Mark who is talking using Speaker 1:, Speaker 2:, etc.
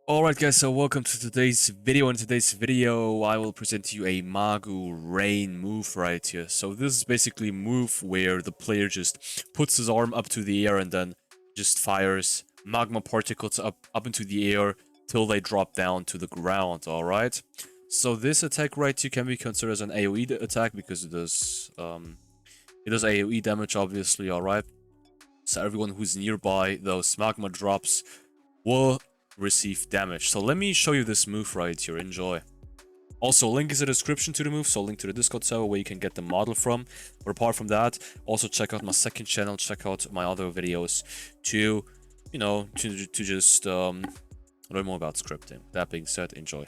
Speaker 1: Alright guys, so welcome to today's video. In today's video, I will present to you a Magu rain move right here. So this is basically a move where the player just puts his arm up to the air and then just fires magma particles up into the air till they drop down to the ground, alright? So this attack right here can be considered as an AoE attack because it does AoE damage obviously, alright? So everyone who's nearby those magma drops will receive damage. So let me show you this move right here. Enjoy. Also, link is in the description to the move, so link to the Discord server where you can get the model from. But apart from that, also check out my second channel, check out my other videos to, you know, to just learn more about scripting. That being said, enjoy.